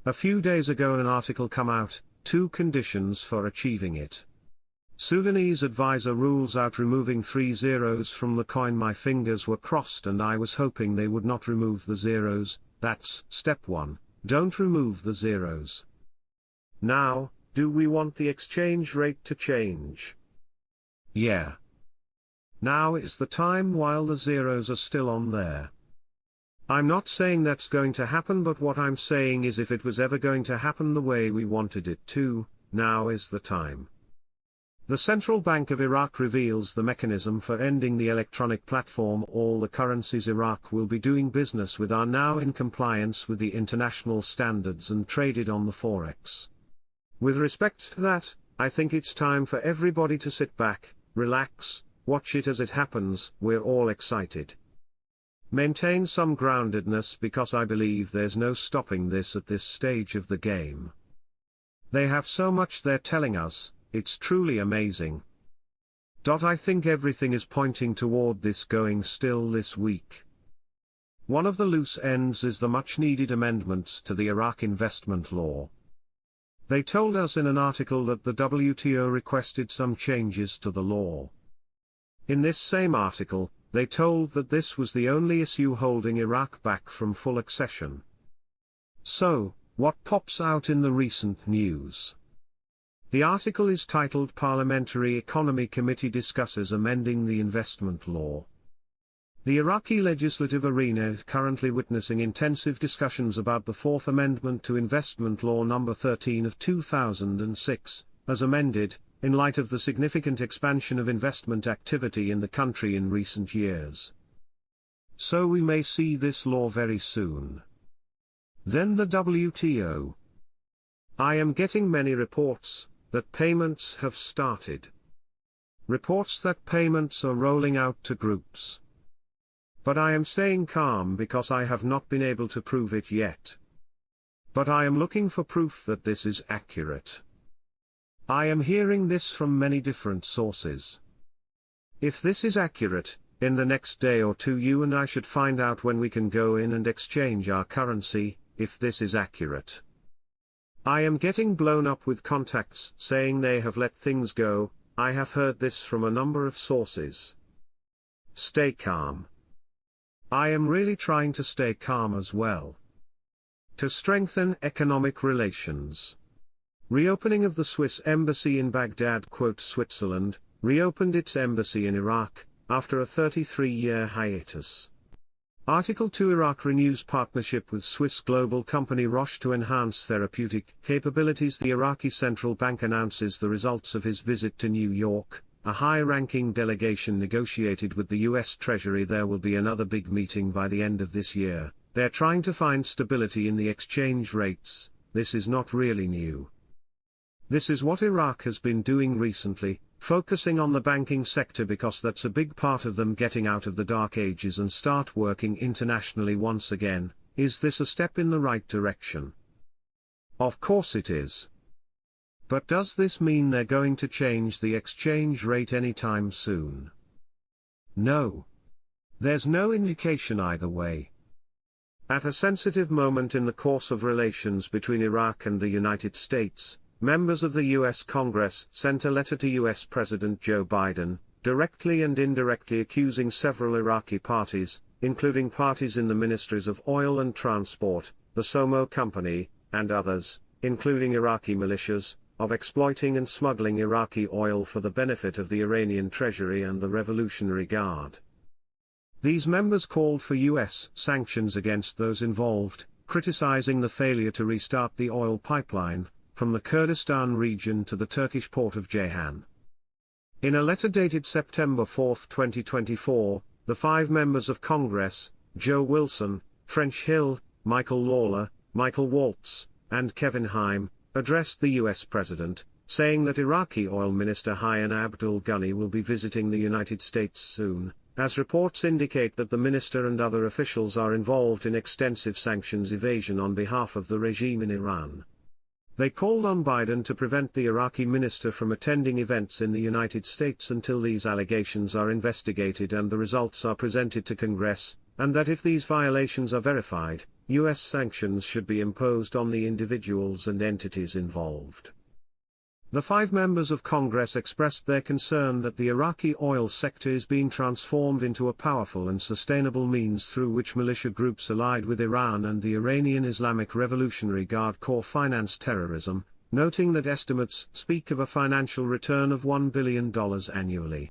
A few days ago an article come out, 2 conditions for achieving it. Sudanese advisor rules out removing 3 zeros from the coin. My fingers were crossed and I was hoping they would not remove the zeros. That's step 1, don't remove the zeros. Now, do we want the exchange rate to change? Yeah. Now is the time while the zeros are still on there. I'm not saying that's going to happen, but what I'm saying is if it was ever going to happen the way we wanted it to, now is the time. The Central Bank of Iraq reveals the mechanism for ending the electronic platform. All the currencies Iraq will be doing business with are now in compliance with the international standards and traded on the Forex. With respect to that, I think it's time for everybody to sit back, relax, watch it as it happens. We're all excited. Maintain some groundedness because I believe there's no stopping this at this stage of the game. They have so much they're telling us, it's truly amazing. I think everything is pointing toward this going still this week. One of the loose ends is the much-needed amendments to the Iraq investment law. They told us in an article that the WTO requested some changes to the law. In this same article, they told that this was the only issue holding Iraq back from full accession. So, what pops out in the recent news? The article is titled Parliamentary Economy Committee Discusses Amending the Investment Law. The Iraqi legislative arena is currently witnessing intensive discussions about the Fourth Amendment to Investment Law No. 13 of 2006, as amended, in light of the significant expansion of investment activity in the country in recent years. So we may see this law very soon. Then the WTO. I am getting many reports that payments have started. Reports that payments are rolling out to groups. But I am staying calm because I have not been able to prove it yet. But I am looking for proof that this is accurate. I am hearing this from many different sources. If this is accurate, in the next day or two you and I should find out when we can go in and exchange our currency, if this is accurate. I am getting blown up with contacts saying they have let things go. I have heard this from a number of sources. Stay calm. I am really trying to stay calm as well. To strengthen economic relations. Reopening of the Swiss embassy in Baghdad. Switzerland reopened its embassy in Iraq after a 33-year hiatus. Article 2 Iraq renews partnership with Swiss global company Roche to enhance therapeutic capabilities. The Iraqi Central Bank announces the results of his visit to New York. A high-ranking delegation negotiated with the U.S. Treasury. There will be another big meeting by the end of this year. They're trying to find stability in the exchange rates. This is not really new. This is what Iraq has been doing recently, focusing on the banking sector because that's a big part of them getting out of the dark ages and start working internationally once again. Is this a step in the right direction? Of course it is. But does this mean they're going to change the exchange rate anytime soon? No. There's no indication either way. At a sensitive moment in the course of relations between Iraq and the United States, members of the U.S. Congress sent a letter to U.S. President Joe Biden, directly and indirectly accusing several Iraqi parties, including parties in the Ministries of Oil and Transport, the Somo Company, and others, including Iraqi militias, of exploiting and smuggling Iraqi oil for the benefit of the Iranian Treasury and the Revolutionary Guard. These members called for U.S. sanctions against those involved, criticizing the failure to restart the oil pipeline from the Kurdistan region to the Turkish port of Ceyhan. In a letter dated September 4, 2024, the 5 members of Congress, Joe Wilson, French Hill, Michael Lawler, Michael Waltz, and Kevin Heim, addressed the U.S. President, saying that Iraqi Oil Minister Hayyan Abdul Ghani will be visiting the United States soon, as reports indicate that the minister and other officials are involved in extensive sanctions evasion on behalf of the regime in Iran. They called on Biden to prevent the Iraqi minister from attending events in the United States until these allegations are investigated and the results are presented to Congress, and that if these violations are verified, U.S. sanctions should be imposed on the individuals and entities involved. The 5 members of Congress expressed their concern that the Iraqi oil sector is being transformed into a powerful and sustainable means through which militia groups allied with Iran and the Iranian Islamic Revolutionary Guard Corps finance terrorism, noting that estimates speak of a financial return of $1 billion annually.